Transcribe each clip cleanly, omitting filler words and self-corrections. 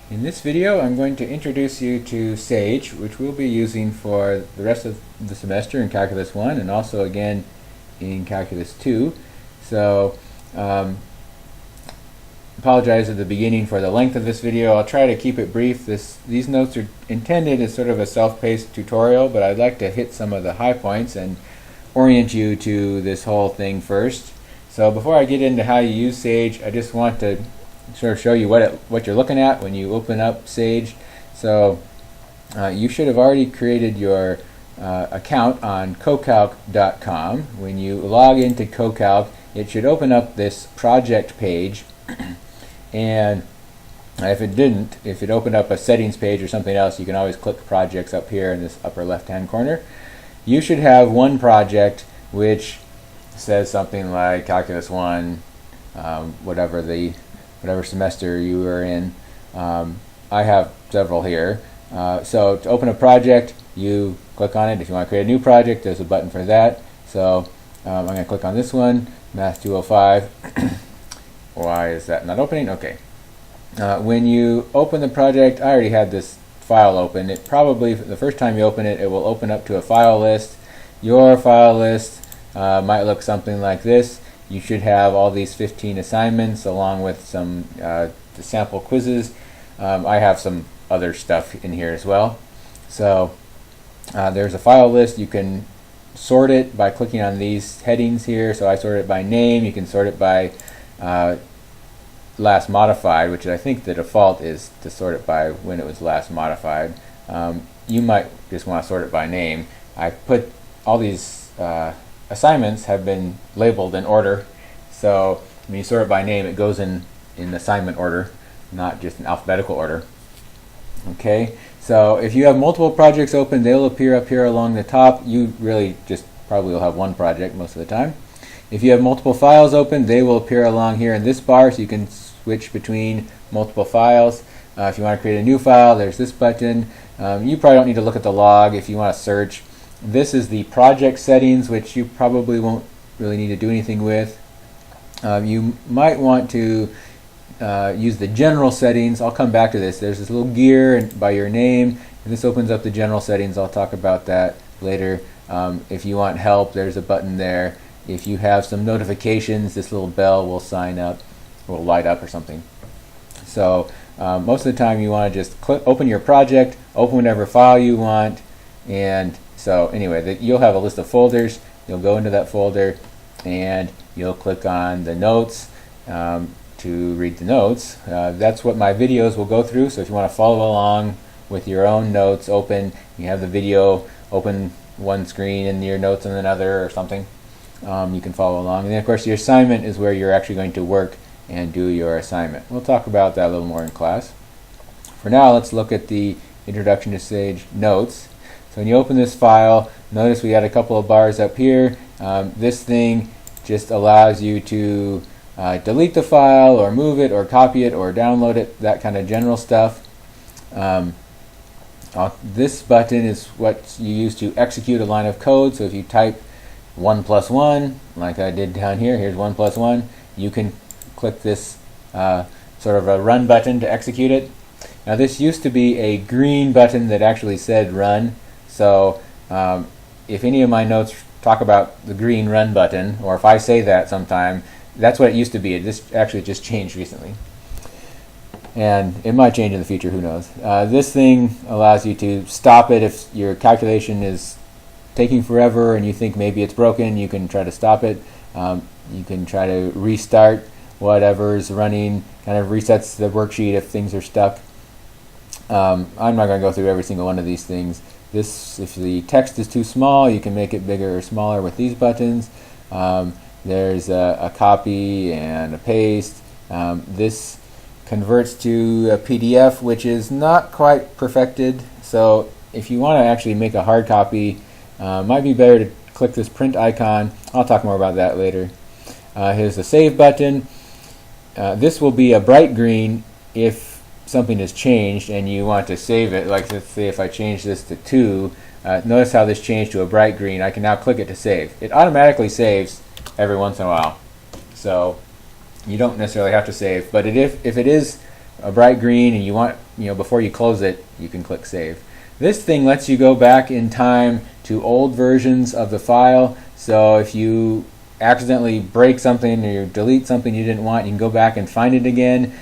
In this video, I'm going to introduce you to Sage, which we'll be using for the rest of the semester in Calculus 1 and also again in Calculus 2. So, apologize at the beginning for the length of this video. I'll try to keep it brief. These notes are intended as sort of a self-paced tutorial, but I'd like to hit some of the high points and orient you to this whole thing first. So before I get into how you use Sage, I just want to sort of show you what you're looking at when you open up Sage. So you should have already created your account on cocalc.com. When you log into CoCalc, it should open up this project page. And if it opened up a settings page or something else, you can always click projects up here in this upper left hand corner. You should have one project which says something like Calculus 1, whatever semester you are in. I have several here. So to open a project, you click on it. If you want to create a new project, there's a button for that. So I'm going to click on this one, Math 205. Why is that not opening? Okay. When you open the project, I already had this file open. It probably, the first time you open it, it will open up to a file list. Your file list might look something like this. You should have all these 15 assignments along with some sample quizzes. I have some other stuff in here as well. So there's a file list. You can sort it by clicking on these headings here. So I sort it by name. You can sort it by last modified, which I think the default is to sort it by when it was last modified. You might just want to sort it by name. I put all these assignments have been labeled in order, so when you sort it by name, it goes in assignment order, not just in alphabetical order. Okay, so if you have multiple projects open, they'll appear up here along the top. You really just probably will have one project most of the time. If you have multiple files open, they will appear along here in this bar, so you can switch between multiple files. If you want to create a new file, there's this button. You probably don't need to look at the log if you want to search. This is the project settings, which you probably won't really need to do anything with. You might want to use the general settings. I'll come back to this. There's this little gear by your name, and this opens up the general settings. I'll talk about that later. If you want help, there's a button there. If you have some notifications, this little bell will will light up or something. So most of the time you want to just open your project, open whatever file you want, and so anyway, you'll have a list of folders. You'll go into that folder and you'll click on the notes to read the notes. That's what my videos will go through, so if you want to follow along with your own notes open, you have the video open one screen and your notes on another or something. You can follow along. And then of course your assignment is where you're actually going to work and do your assignment. We'll talk about that a little more in class. For now, let's look at the Introduction to Sage notes. So when you open this file, notice we had a couple of bars up here. This thing just allows you to delete the file or move it or copy it or download it, that kind of general stuff. This button is what you use to execute a line of code. So if you type 1 plus 1, like I did down here, here's 1 plus 1, you can click this sort of a run button to execute it. Now this used to be a green button that actually said run, so if any of my notes talk about the green run button, or if I say that sometime, that's what it used to be. This actually just changed recently. And it might change in the future, who knows. This thing allows you to stop it if your calculation is taking forever and you think maybe it's broken. You can try to stop it. You can try to restart whatever's running, kind of resets the worksheet if things are stuck. I'm not going to go through every single one of these things. If the text is too small, you can make it bigger or smaller with these buttons. There's a copy and a paste. This converts to a PDF, which is not quite perfected. So if you want to actually make a hard copy, might be better to click this print icon. I'll talk more about that later. Here's the save button. This will be a bright green if something has changed and you want to save it. Like let's say if I change this to 2, notice how this changed to a bright green. I can now click it to save. It automatically saves every once in a while, so you don't necessarily have to save. But if it is a bright green and you want, before you close it, you can click save. This thing lets you go back in time to old versions of the file. So if you accidentally break something or you delete something you didn't want, you can go back and find it again.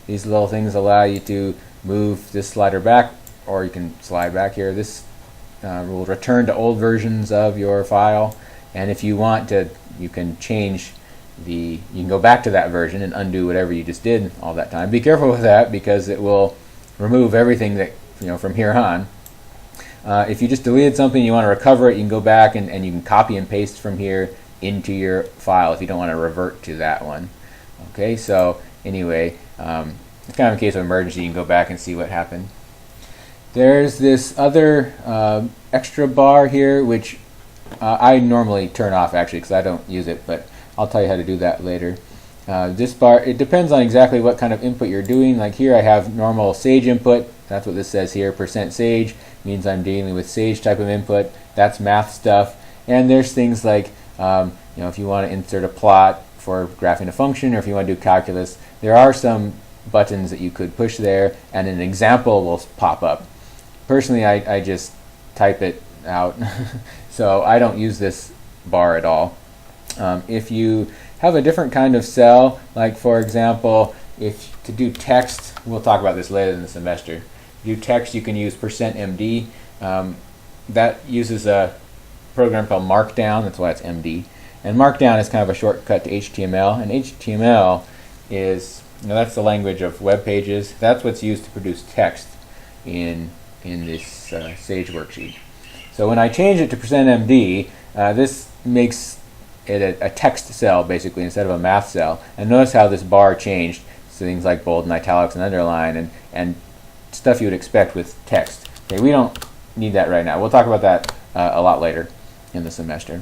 These little things allow you to move this slider back, or you can slide back here. This will return to old versions of your file, and if you want to, you can change you can go back to that version and undo whatever you just did all that time. Be careful with that, because it will remove everything that from here on. If you just deleted something, you want to recover it, you can go back and you can copy and paste from here into your file if you don't want to revert to that one. Okay, so anyway, it's kind of in case of emergency, you can go back and see what happened. There's this other extra bar here, which I normally turn off actually because I don't use it, but I'll tell you how to do that later. This bar, it depends on exactly what kind of input you're doing. Like here I have normal Sage input. That's what this says here. %Sage means I'm dealing with Sage type of input. That's math stuff. And there's things like, if you want to insert a plot for graphing a function, or if you want to do calculus, there are some buttons that you could push there and an example will pop up. Personally, I just type it out. So I don't use this bar at all. If you have a different kind of cell, like for example, if to do text, we'll talk about this later in the semester. To do text, you can use %MD. That uses a program called Markdown, that's why it's MD. And Markdown is kind of a shortcut to HTML, and HTML is, that's the language of web pages. That's what's used to produce text in this Sage worksheet. So when I change it to %MD, this makes it a text cell basically instead of a math cell. And notice how this bar changed. So things like bold and italics and underline and stuff you would expect with text. Okay, we don't need that right now. We'll talk about that a lot later in the semester.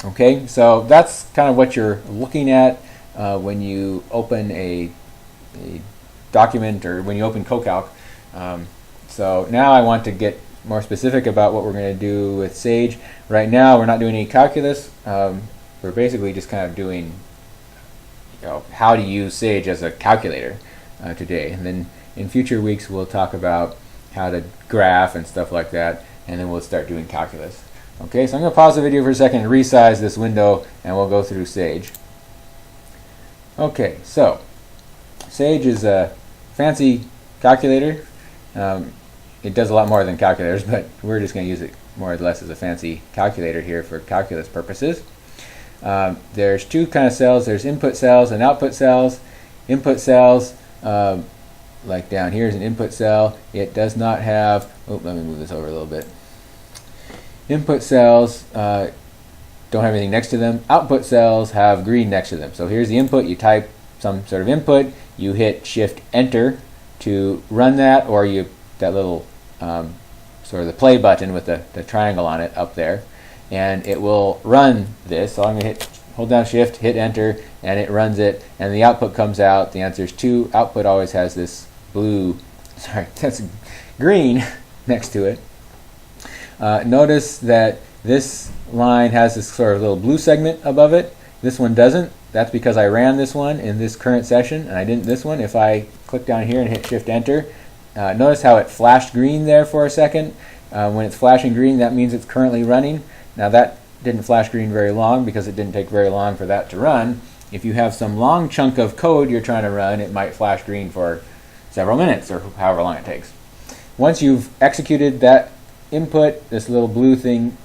Okay, so that's kind of what you're looking at when you open a document or when you open CoCalc. So now I want to get more specific about what we're going to do with Sage. Right now we're not doing any calculus. We're basically just kind of doing how to use Sage as a calculator today. And then in future weeks we'll talk about how to graph and stuff like that, and then we'll start doing calculus. Okay, so I'm going to pause the video for a second and resize this window and we'll go through Sage. Okay, so Sage is a fancy calculator. It does a lot more than calculators, but we're just going to use it more or less as a fancy calculator here for calculus purposes. There's two kind of cells. There's input cells and output cells. Input cells, like down here is an input cell. It does not have, let me move this over a little bit. Input cells don't have anything next to them. Output cells have green next to them. So here's the input. You type some sort of input. You hit Shift Enter to run that, or that little sort of the play button with the triangle on it up there, and it will run this. So I'm going to hold down Shift, hit Enter, and it runs it, and the output comes out. The answer is 2. Output always has this that's green next to it. Notice that this line has this sort of little blue segment above it. This one doesn't. That's because I ran this one in this current session and I didn't this one. If I click down here and hit Shift Enter, notice how it flashed green there for a second. When it's flashing green, that means it's currently running. Now that didn't flash green very long because it didn't take very long for that to run. If you have some long chunk of code you're trying to run, it might flash green for several minutes or however long it takes. Once you've executed that input, this little blue thing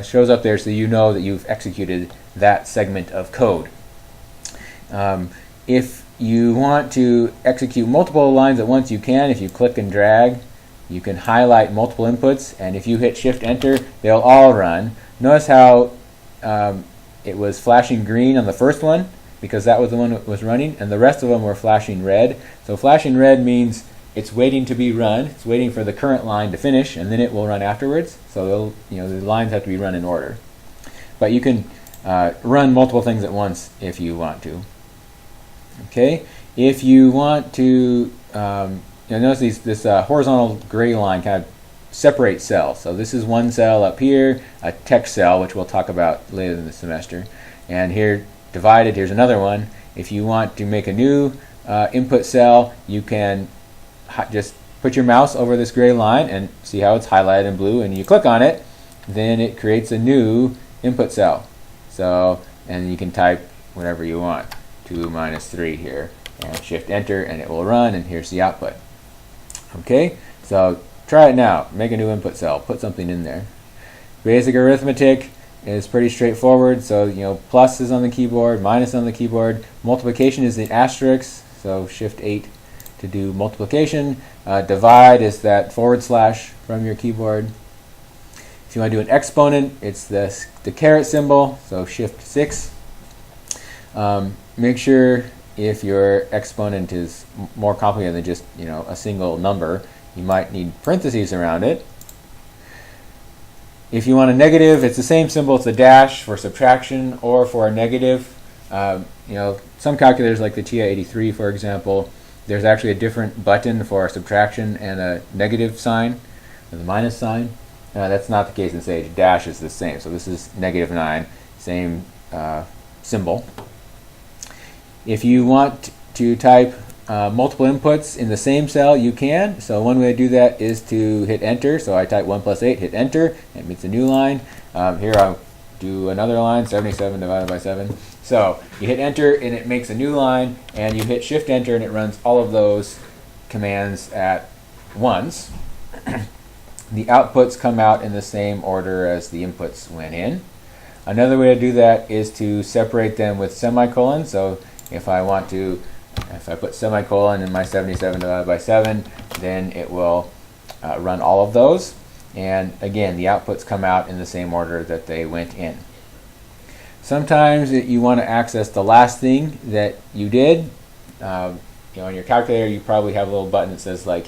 shows up there so you know that you've executed that segment of code. If you want to execute multiple lines at once, you can. If you click and drag, you can highlight multiple inputs, and if you hit Shift Enter, they'll all run. Notice how it was flashing green on the first one because that was the one that was running, and the rest of them were flashing red. So flashing red means it's waiting to be run. It's waiting for the current line to finish, and then it will run afterwards. So the lines have to be run in order. But you can run multiple things at once if you want to. Okay. If you want to, notice this horizontal gray line kind of separates cells. So this is one cell up here, a text cell, which we'll talk about later in the semester. And here, divided, here's another one. If you want to make a new input cell, you can just put your mouse over this gray line and see how it's highlighted in blue, and you click on it, then it creates a new input cell. So, and you can type whatever you want, 2 minus 3 here, and shift enter, and it will run, and here's the output. Okay, so try it now. Make a new input cell, put something in there. Basic arithmetic is pretty straightforward. So, plus is on the keyboard, minus on the keyboard. Multiplication is the asterisk, so shift 8 to do multiplication. Divide is that / from your keyboard. If you want to do an exponent, it's the caret symbol, so shift 6. Make sure if your exponent is more complicated than just a single number, you might need parentheses around it. If you want a negative, it's the same symbol. It's a dash for subtraction or for a negative. Some calculators like the TI-83, for example, there's actually a different button for subtraction and a negative sign, or the minus sign. That's not the case in Sage. Dash is the same. So this is -9, same symbol. If you want to type multiple inputs in the same cell, you can. So one way to do that is to hit enter. So I type 1 + 8, hit enter, and it makes a new line. Here I'll do another line, 77 divided by 7. So you hit enter and it makes a new line, and you hit shift enter and it runs all of those commands at once. The outputs come out in the same order as the inputs went in. Another way to do that is to separate them with semicolons. So if I put semicolon in my 77 divided by 7, then it will run all of those. And again, the outputs come out in the same order that they went in. Sometimes you want to access the last thing that you did. On your calculator, you probably have a little button that says like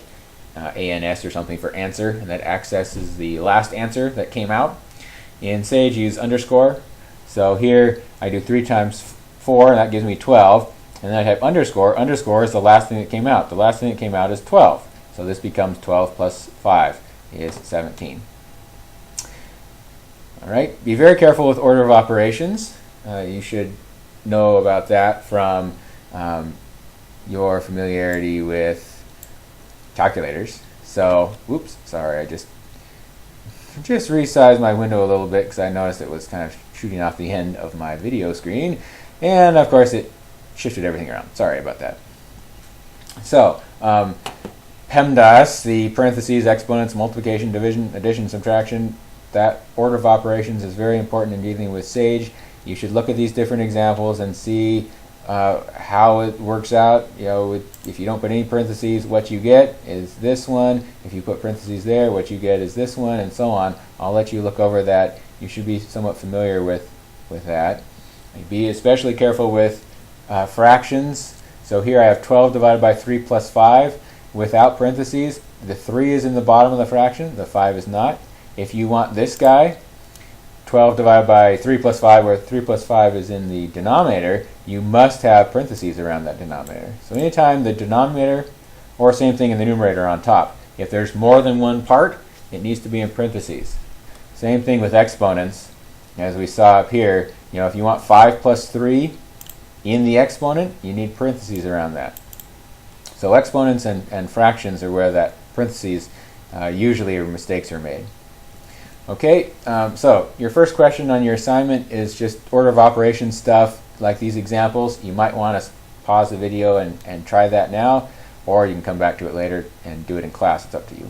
ANS or something for answer, and that accesses the last answer that came out. In Sage, you use underscore. So here I do 3 times 4, and that gives me 12. And then I type underscore. Underscore is the last thing that came out. The last thing that came out is 12. So this becomes 12 plus 5 is 17. All right. Be very careful with order of operations. You should know about that from your familiarity with calculators. So, whoops, sorry, I just resized my window a little bit because I noticed it was kind of shooting off the end of my video screen. And of course it shifted everything around. Sorry about that. So, PEMDAS, the parentheses, exponents, multiplication, division, addition, subtraction, that order of operations is very important in dealing with Sage. You should look at these different examples and see how it works out. If you don't put any parentheses, what you get is this one. If you put parentheses there, what you get is this one, and so on. I'll let you look over that. You should be somewhat familiar with that. Be especially careful with fractions. So here I have 12 divided by 3 plus 5 without parentheses. The 3 is in the bottom of the fraction, the 5 is not. If you want this guy, 12 divided by 3 plus 5, where 3 plus 5 is in the denominator, you must have parentheses around that denominator. So anytime the denominator, or same thing in the numerator on top, if there's more than one part, it needs to be in parentheses. Same thing with exponents. As we saw up here, if you want 5 plus 3 in the exponent, you need parentheses around that. So exponents and fractions are where that parentheses usually mistakes are made. Okay, so your first question on your assignment is just order of operations stuff like these examples. You might want to pause the video and try that now, or you can come back to it later and do it in class. It's up to you.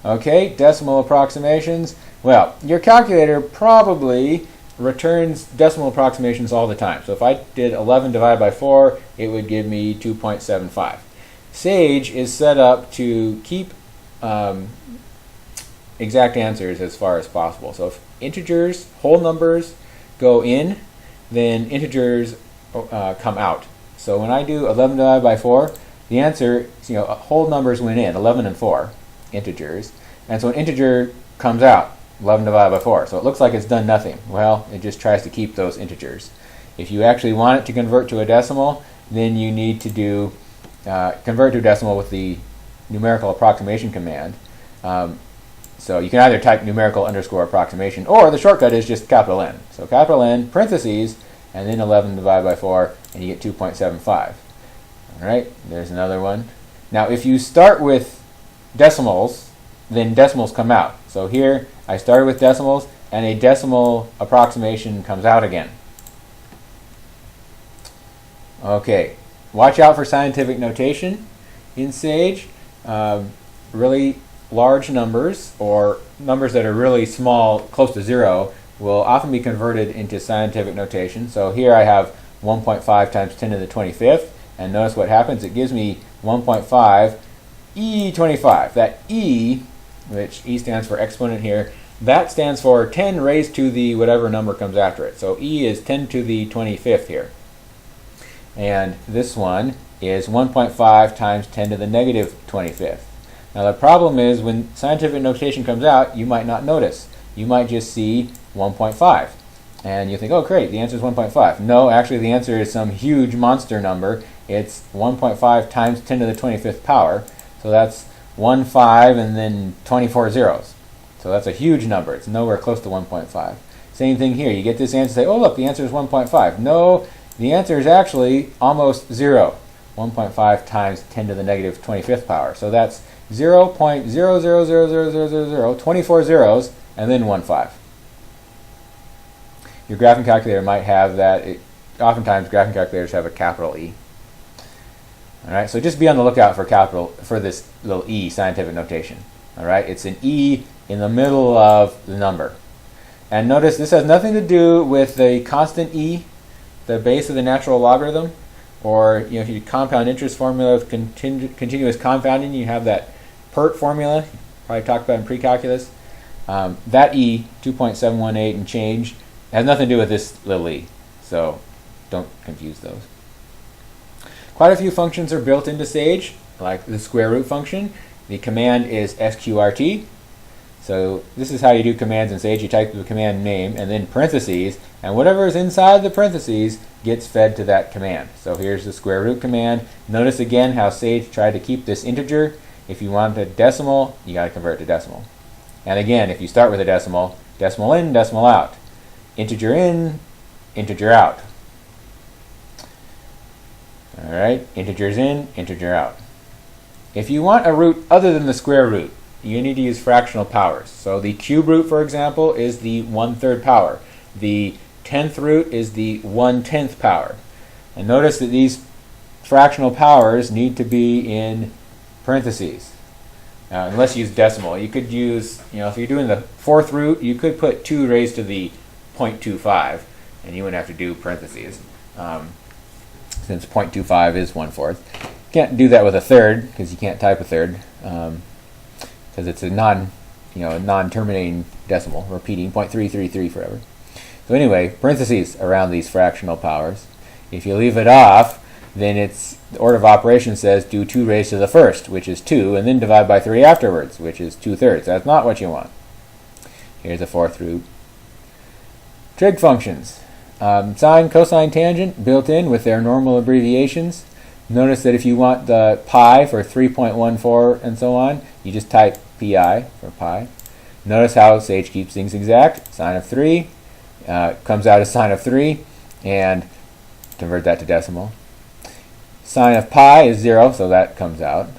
Okay, decimal approximations. Well, your calculator probably returns decimal approximations all the time. So if I did 11 divided by 4, it would give me 2.75. Sage is set up to keep exact answers as far as possible. So if integers, whole numbers go in, then integers come out. So when I do 11 divided by 4, the answer, whole numbers went in, 11 and 4, integers. And so an integer comes out, 11 divided by 4. So it looks like it's done nothing. Well, it just tries to keep those integers. If you actually want it to convert to a decimal, then you need to do convert to a decimal with the numerical approximation command. So you can either type numerical underscore approximation, or the shortcut is just capital N. So capital N, parentheses, and then 11 divided by 4, and you get 2.75. All right, there's another one. Now, if you start with decimals, then decimals come out. So here, I started with decimals, and a decimal approximation comes out again. Okay, watch out for scientific notation in Sage. Really large numbers, or numbers that are really small, close to 0, will often be converted into scientific notation. So here I have 1.5 times 10 to the 25th, and notice what happens. It gives me 1.5 e25. That e, which e stands for exponent here, that stands for 10 raised to the whatever number comes after it. So e is 10 to the 25th here. And this one is 1.5 times 10 to the negative 25th. Now the problem is when scientific notation comes out, you might not notice. You might just see 1.5. And you think, oh great, the answer is 1.5. No, actually the answer is some huge monster number. It's 1.5 times 10 to the 25th power. So that's 1, 5, and then 24 zeros. So that's a huge number. It's nowhere close to 1.5. Same thing here. You get this answer, say, oh look, the answer is 1.5. No, the answer is actually almost 0. 1.5 times 10 to the negative 25th power. So that's 0.000000, 24 zeros, and then 1.5. Your graphing calculator might have that. Oftentimes graphing calculators have a capital E. All right, so just be on the lookout for this little E scientific notation. All right, it's an E in the middle of the number. And notice this has nothing to do with the constant E, the base of the natural logarithm, or if you compound interest formula with continuous compounding, you have that PERT formula, probably talked about in pre-calculus. That E, 2.718 and change, has nothing to do with this little e, so don't confuse those. Quite a few functions are built into Sage, like the square root function. The command is sqrt. So this is how you do commands in Sage. You type the command name and then parentheses, and whatever is inside the parentheses gets fed to that command. So here's the square root command. Notice again how Sage tried to keep this integer. If you want a decimal, you got to convert to decimal. And again, if you start with a decimal, decimal in, decimal out. Integer in, integer out. All right, integers in, integer out. If you want a root other than the square root, you need to use fractional powers. So the cube root, for example, is the 1/3 power. The 10th root is the 1/10th power. And notice that these fractional powers need to be in parentheses. Unless you use decimal. You could use, if you're doing the 4th root, you could put 2 raised to the 0.25, and you wouldn't have to do parentheses, since 0.25 is 1/4. You can't do that with a third, because you can't type a third, because it's a non-terminating decimal, repeating 0.333 forever. So anyway, parentheses around these fractional powers. If you leave it off, then the order of operations says do 2 raised to the 1st, which is 2, and then divide by 3 afterwards, which is 2/3. That's not what you want. Here's a 4th root. Trig functions. Sine, cosine, tangent, built in with their normal abbreviations. Notice that if you want the pi for 3.14 and so on, you just type pi for pi. Notice how Sage keeps things exact. Sine of 3 comes out as sine of 3, and convert that to decimal. Sine of pi is 0, so that comes out.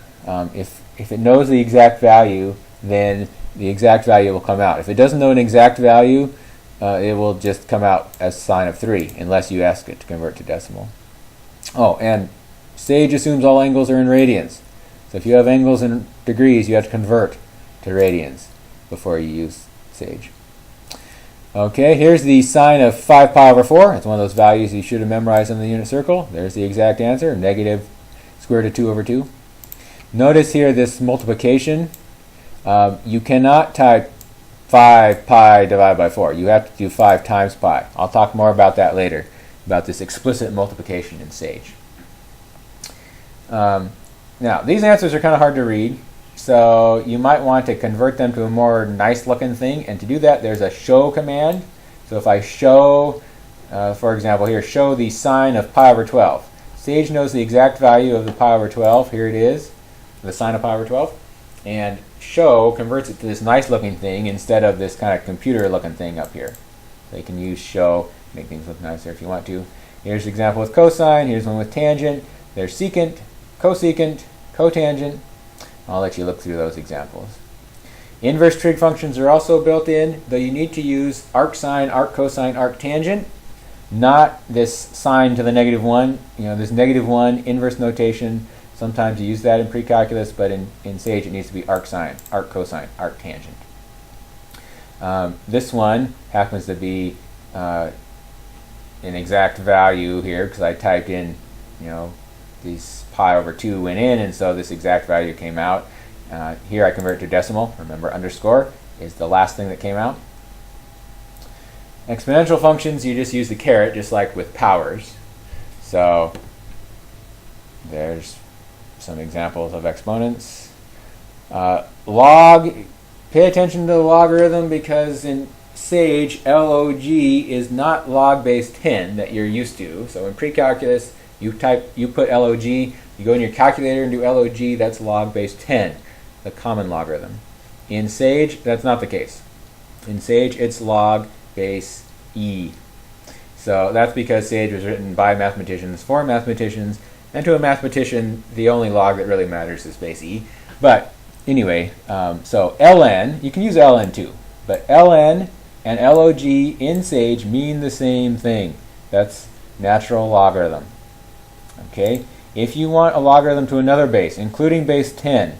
If it knows the exact value, then the exact value will come out. If it doesn't know an exact value, it will just come out as sine of 3, unless you ask it to convert to decimal. Oh, and Sage assumes all angles are in radians. So if you have angles in degrees, you have to convert to radians before you use Sage. Okay, here's the sine of 5 pi over 4. It's one of those values you should have memorized in the unit circle. There's the exact answer, negative square root of 2 over 2. Notice here this multiplication. You cannot type 5 pi divided by 4. You have to do 5 times pi. I'll talk more about that later, about this explicit multiplication in Sage. Now, these answers are kind of hard to read, so you might want to convert them to a more nice-looking thing, and to do that, there's a show command. So if I show, for example here, show the sine of pi over 12. Sage knows the exact value of the pi over 12. Here it is, the sine of pi over 12. And show converts it to this nice-looking thing instead of this kind of computer-looking thing up here. So you can use show, make things look nicer if you want to. Here's an example with cosine. Here's one with tangent. There's secant, cosecant, cotangent. I'll let you look through those examples. Inverse trig functions are also built in, though you need to use arcsine, arccosine, arctangent, not this sine to the -1. You know, this -1 inverse notation. Sometimes you use that in pre-calculus, but in Sage it needs to be arcsine, arccosine, arctangent. This one happens to be an exact value here because I typed in, you know, these pi over 2 went in, and so this exact value came out. Here I convert to decimal. Remember, underscore is the last thing that came out. Exponential functions, you just use the caret, just like with powers. So there's some examples of exponents. Log, pay attention to the logarithm because in Sage, log is not log base 10 that you're used to. So in pre-calculus, you put log, you go in your calculator and do log, that's log base 10, the common logarithm. In Sage, that's not the case. In Sage, it's log base e. So that's because Sage was written by mathematicians for mathematicians, and to a mathematician, the only log that really matters is base e. But anyway, so ln, you can use ln too, but ln and log in Sage mean the same thing. That's natural logarithm. Okay? If you want a logarithm to another base, including base 10,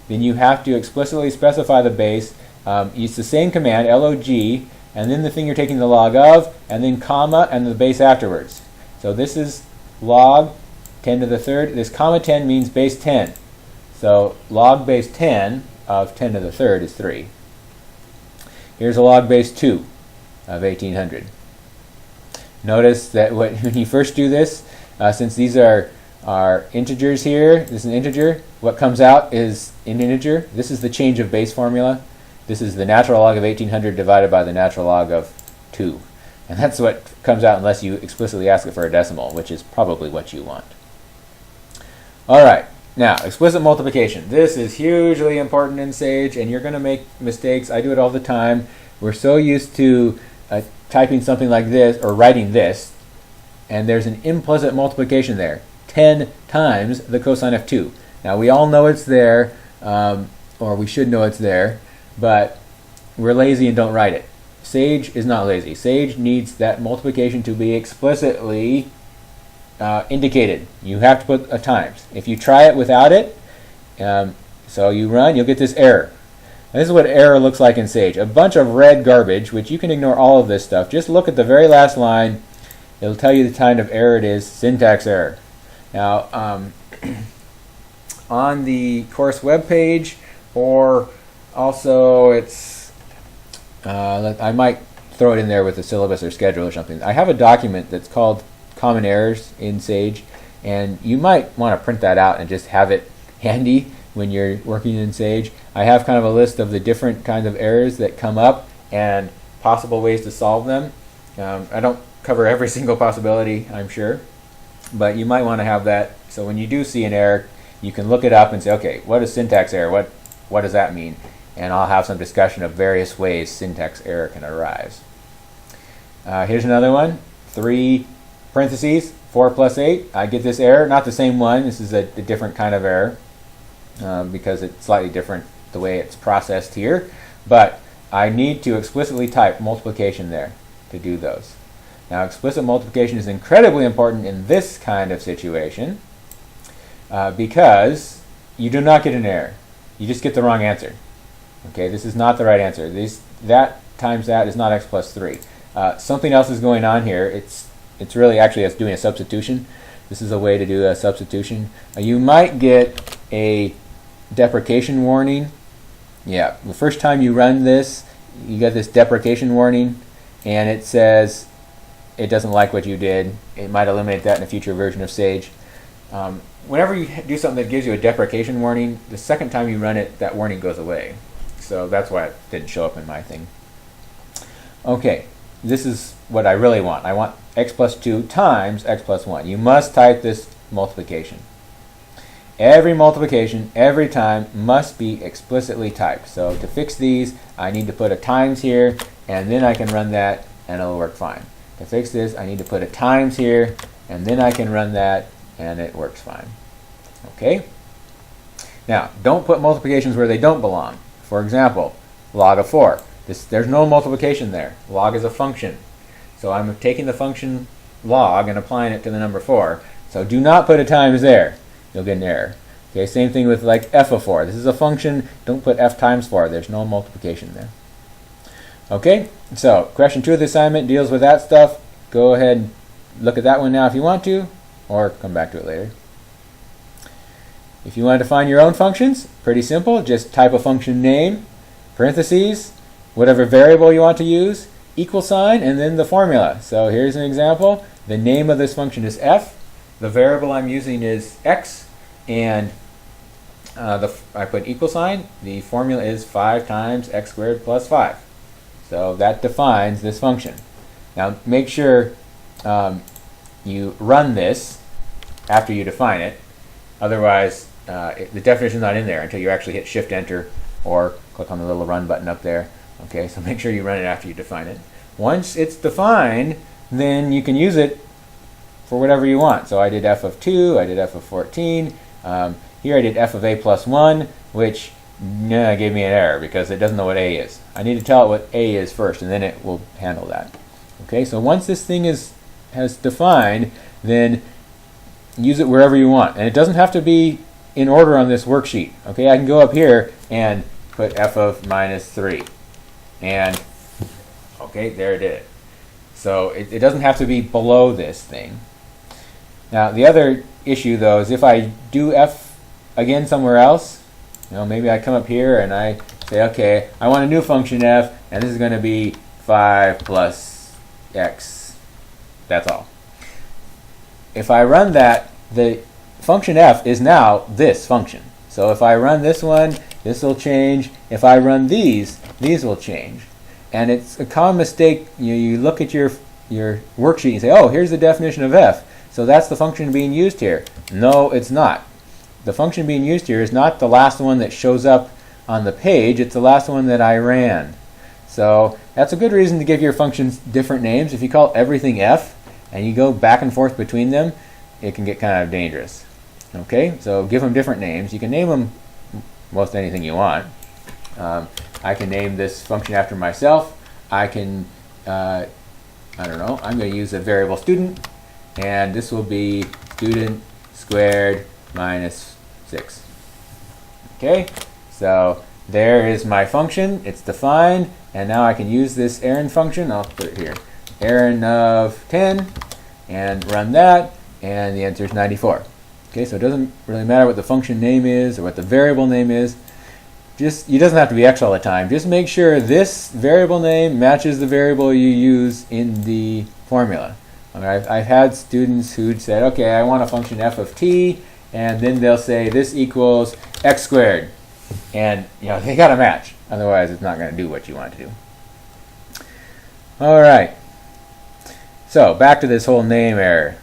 then you have to explicitly specify the base. It's the same command, log, and then the thing you're taking the log of, and then comma, and the base afterwards. So this is log 10 to the third. This comma 10 means base 10. So log base 10 of 10 to the third is 3. Here's a log base 2 of 1800. Notice that when you first do this, since these are integers here, this is an integer, what comes out is an integer. This is the change of base formula. This is the natural log of 1800 divided by the natural log of 2. And that's what comes out unless you explicitly ask it for a decimal, which is probably what you want. All right, now explicit multiplication. This is hugely important in Sage, and you're going to make mistakes. I do it all the time. We're so used to typing something like this, or writing this, and there's an implicit multiplication there. 10 times the cosine of 2. Now we all know it's there, or we should know it's there, but we're lazy and don't write it. Sage is not lazy. Sage needs that multiplication to be explicitly indicated. You have to put a times. If you try it without it, so you run, you'll get this error. And this is what error looks like in Sage. A bunch of red garbage, which you can ignore all of this stuff. Just look at the very last line. It'll tell you the kind of error it is, syntax error. Now, on the course web page, or also it's, I might throw it in there with the syllabus or schedule or something. I have a document that's called Common Errors in Sage, and you might want to print that out and just have it handy when you're working in Sage. I have kind of a list of the different kinds of errors that come up and possible ways to solve them. I don't cover every single possibility, I'm sure, but you might want to have that so when you do see an error, you can look it up and say, okay, what is syntax error? What does that mean? And I'll have some discussion of various ways syntax error can arise. Here's another one, 3 parentheses, 4 plus 8. I get this error, not the same one. This is a different kind of error because it's slightly different the way it's processed here. But I need to explicitly type multiplication there to do those. Now, explicit multiplication is incredibly important in this kind of situation because you do not get an error. You just get the wrong answer. Okay, this is not the right answer. That times that is not x plus 3. Something else is going on here. It's really actually us doing a substitution. This is a way to do a substitution. You might get a deprecation warning. Yeah, the first time you run this, you get this deprecation warning, and it says it doesn't like what you did. It might eliminate that in a future version of Sage. Whenever you do something that gives you a deprecation warning, the second time you run it, that warning goes away. So that's why it didn't show up in my thing. Okay, this is what I really want. I want x plus 2 times x plus 1. You must type this multiplication. Every multiplication, every time, must be explicitly typed. So to fix these, I need to put a times here, and then I can run that, and it'll work fine. To fix this, I need to put a times here, and then I can run that, and it works fine. Okay? Now, don't put multiplications where they don't belong. For example, log of 4. There's no multiplication there. Log is a function. So I'm taking the function log and applying it to the number 4. So do not put a times there. You'll get an error. Okay, same thing with like f of 4. This is a function. Don't put f times 4. There's no multiplication there. Okay, so question 2 of the assignment deals with that stuff. Go ahead and look at that one now if you want to, or come back to it later. If you want to define your own functions, pretty simple. Just type a function name, parentheses, whatever variable you want to use, equal sign, and then the formula. So here's an example. The name of this function is f. The variable I'm using is x, and I put equal sign. The formula is 5 times x squared plus 5. So that defines this function. Now make sure you run this after you define it. Otherwise, the definition is not in there until you actually hit Shift Enter or click on the little run button up there. Okay, so make sure you run it after you define it. Once it's defined, then you can use it for whatever you want. So I did f of 2, I did f of 14. Here I did f of a plus 1, which gave me an error because it doesn't know what a is. I need to tell it what a is first, and then it will handle that. Okay, so once this thing has defined, then use it wherever you want. And it doesn't have to be in order on this worksheet. Okay, I can go up here and put f of minus 3. And, okay, there it is. So it doesn't have to be below this thing. Now, the other issue, though, is if I do f again somewhere else, maybe I come up here and I say, okay, I want a new function f, and this is going to be 5 plus x. That's all. If I run that, the function f is now this function. So if I run this one, this will change. If I run these will change. And it's a common mistake. You look at your worksheet and say, oh, here's the definition of f. So that's the function being used here. No, it's not. The function being used here is not the last one that shows up on the page. It's the last one that I ran. So that's a good reason to give your functions different names. If you call everything f and you go back and forth between them, it can get kind of dangerous. Okay, so give them different names. You can name them most anything you want. I can name this function after myself. I can, I don't know, I'm going to use a variable student, and this will be student squared minus 6. Okay, so there is my function. It's defined, and now I can use this Aaron function. I'll put it here. Aaron of 10, and run that, and the answer is 94. Okay, so it doesn't really matter what the function name is or what the variable name is. It doesn't have to be x all the time. Just make sure this variable name matches the variable you use in the formula. I've had students who said, okay, I want a function f of t, and then they'll say this equals x squared. And they got to match. Otherwise, it's not going to do what you want it to do. All right. So back to this whole name error.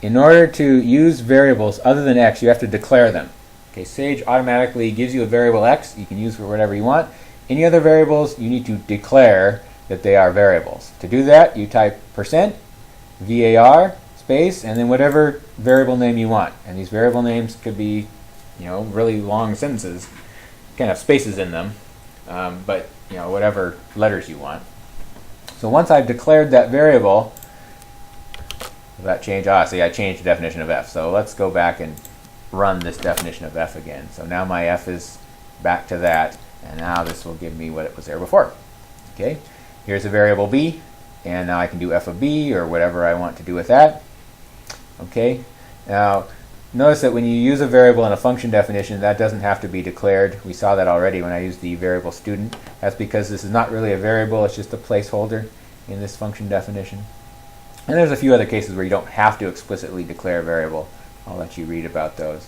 In order to use variables other than x, you have to declare them. Okay, Sage automatically gives you a variable x you can use for whatever you want. Any other variables, you need to declare that they are variables. To do that, you type %var space and then whatever variable name you want. And these variable names could be, really long sentences, kind of spaces in them, but whatever letters you want. So once I've declared that variable, will that change? See, I changed the definition of f. So let's go back and run this definition of f again. So now my f is back to that, and now this will give me what it was there before. Okay, here's a variable b, and now I can do f of b or whatever I want to do with that. Okay, now notice that when you use a variable in a function definition, that doesn't have to be declared. We saw that already when I used the variable student. That's because this is not really a variable, it's just a placeholder in this function definition. And there's a few other cases where you don't have to explicitly declare a variable. I'll let you read about those.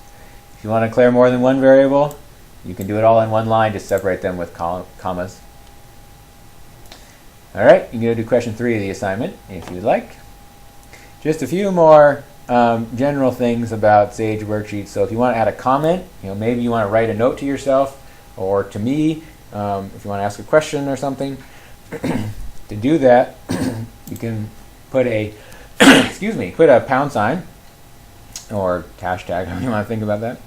If you want to declare more than one variable, you can do it all in one line, just separate them with commas. All right, you can go to question 3 of the assignment if you'd like. Just a few more general things about Sage worksheets. So if you want to add a comment, maybe you want to write a note to yourself or to me, if you want to ask a question or something. To do that, you can put a put a pound sign or hashtag, however you want to think about that.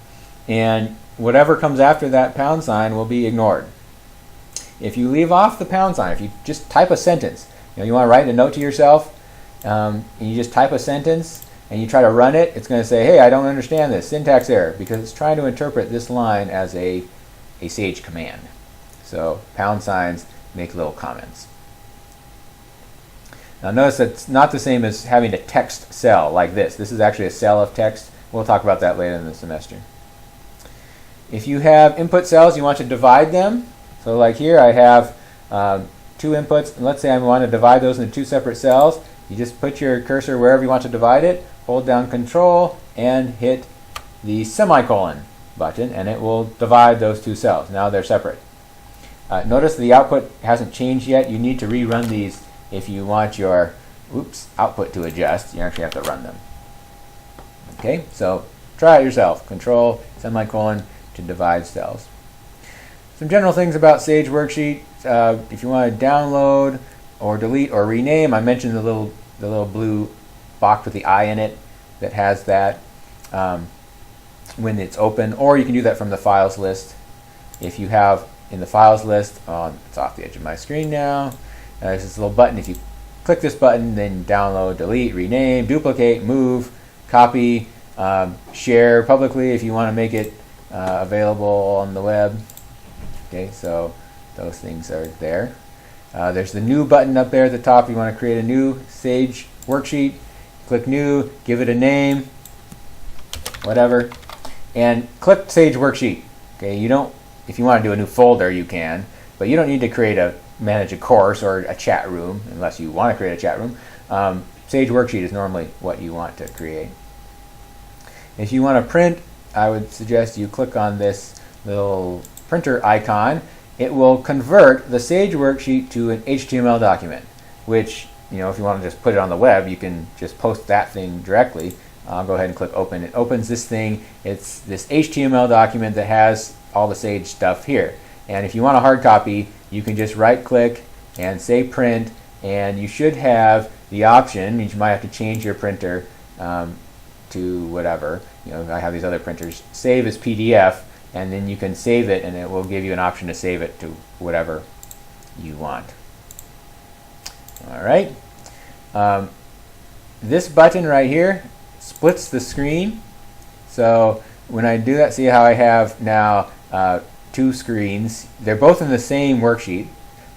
And whatever comes after that pound sign will be ignored. If you leave off the pound sign, if you just type a sentence, you want to write a note to yourself, and you just type a sentence and you try to run it, it's going to say, hey, I don't understand this, syntax error, because it's trying to interpret this line as a Sage command. So pound signs make little comments. Now notice that's not the same as having a text cell like this. This is actually a cell of text. We'll talk about that later in the semester. If you have input cells, you want to divide them. So like here I have 2 inputs, and let's say I want to divide those into 2 separate cells. You just put your cursor wherever you want to divide it, hold down Control, and hit the semicolon button, and it will divide those 2 cells. Now they're separate. Notice the output hasn't changed yet. You need to rerun these if you want your output to adjust. You actually have to run them. Okay, so try it yourself. Control, semicolon to divide cells. Some general things about Sage Worksheet. If you want to download or delete or rename, I mentioned the little blue box with the I in it that has that when it's open, or you can do that from the files list. If you have in the files list, it's off the edge of my screen now. There's this little button. If you click this button, then download, delete, rename, duplicate, move, copy, share publicly if you want to make it available on the web. Okay, so those things are there. There's the new button up there at the top. You want to create a new Sage worksheet. Click new, give it a name, whatever, and click Sage Worksheet. Okay, if you want to do a new folder, you can, but you don't need to manage a course or a chat room unless you want to create a chat room. Sage Worksheet is normally what you want to create. If you want to print, I would suggest you click on this little printer icon. It will convert the Sage Worksheet to an HTML document, which, if you want to just put it on the web, you can just post that thing directly. I'll go ahead and click open. It opens this thing. It's this HTML document that has all the Sage stuff here. And if you want a hard copy, you can just right click and say print, and you should have the option. You might have to change your printer to whatever. I have these other printers. Save as PDF, and then you can save it, and it will give you an option to save it to whatever you want. All right. This button right here splits the screen. So when I do that, see how I have now 2 screens. They're both in the same worksheet,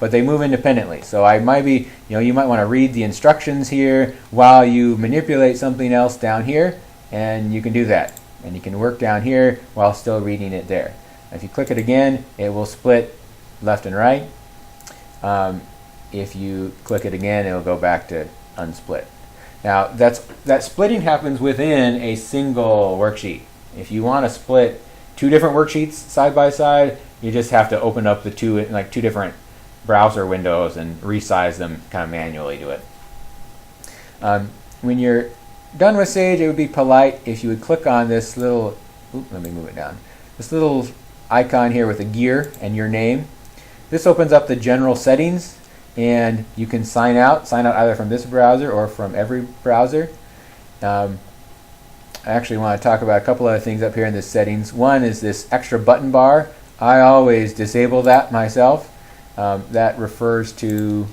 but they move independently. So I might be, you might want to read the instructions here while you manipulate something else down here, and you can do that. And you can work down here while still reading it there. If you click it again, it will split left and right. If you click it again, it will go back to unsplit. Now that splitting happens within a single worksheet. If you want to split 2 different worksheets side by side, you just have to open up the 2 different browser windows and resize them kind of manually to it. When you're done with Sage, it would be polite if you would click on this little, let me move it down, this little icon here with a gear and your name. This opens up the general settings, and you can sign out either from this browser or from every browser. I actually want to talk about a couple other things up here in the settings. One is this extra button bar. I always disable that myself. That refers to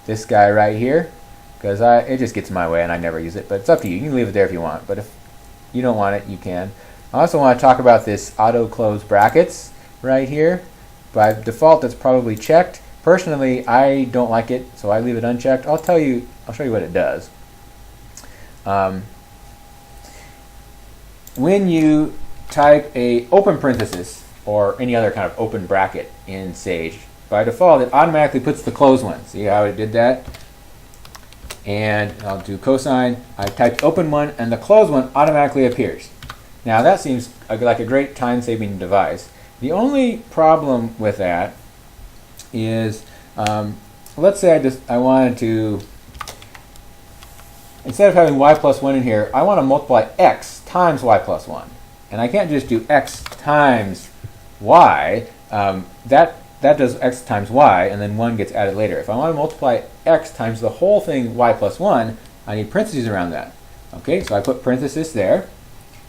this guy right here, because it just gets in my way and I never use it, but it's up to you. You can leave it there if you want, but if you don't want it, you can. I also want to talk about this auto close brackets right here. By default, that's probably checked. Personally, I don't like it, so I leave it unchecked. I'll show you what it does. When you type a open parenthesis or any other kind of open bracket in Sage, by default, it automatically puts the closed one. See how it did that? And I'll do cosine. I typed open one, and the closed one automatically appears. Now that seems like a great time-saving device. The only problem with that is, let's say I wanted to, instead of having y plus 1 in here, I want to multiply x times y plus 1. And I can't just do x times y. That does x times y, and then 1 gets added later. If I want to multiply x times the whole thing y plus 1, I need parentheses around that. Okay, so I put parenthesis there.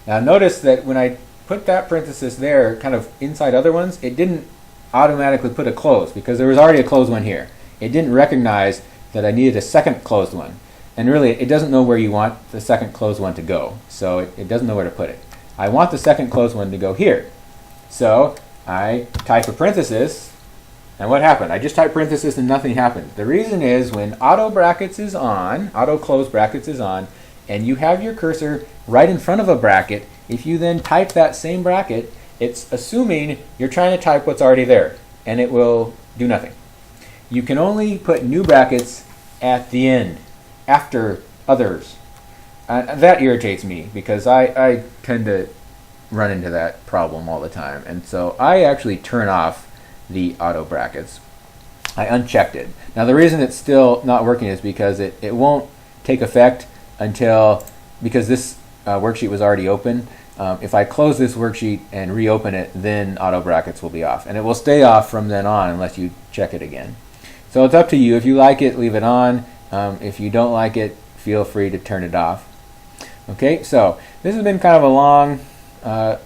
Now notice that when I put that parenthesis there, kind of inside other ones, it didn't automatically put a close because there was already a closed one here. It didn't recognize that I needed a second closed one. And really, it doesn't know where you want the second closed one to go. So it doesn't know where to put it. I want the second closed one to go here. So I type a parenthesis, and what happened? I just typed parenthesis and nothing happened. The reason is when auto brackets is on, auto close brackets is on, and you have your cursor right in front of a bracket, if you then type that same bracket, it's assuming you're trying to type what's already there, and it will do nothing. You can only put new brackets at the end, after others. That irritates me because I tend to run into that problem all the time, and so I actually turn off the auto brackets. I unchecked it. Now the reason it's still not working is because it won't take effect until, because this worksheet was already open. If I close this worksheet and reopen it, then auto brackets will be off, and it will stay off from then on unless you check it again. So it's up to you. If you like it, leave it on. If you don't like it, feel free to turn it off. Okay, so this has been kind of a long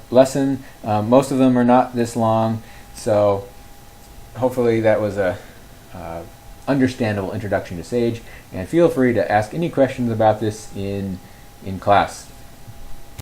lesson. Most of them are not this long, so hopefully that was a understandable introduction to Sage, and feel free to ask any questions about this in class.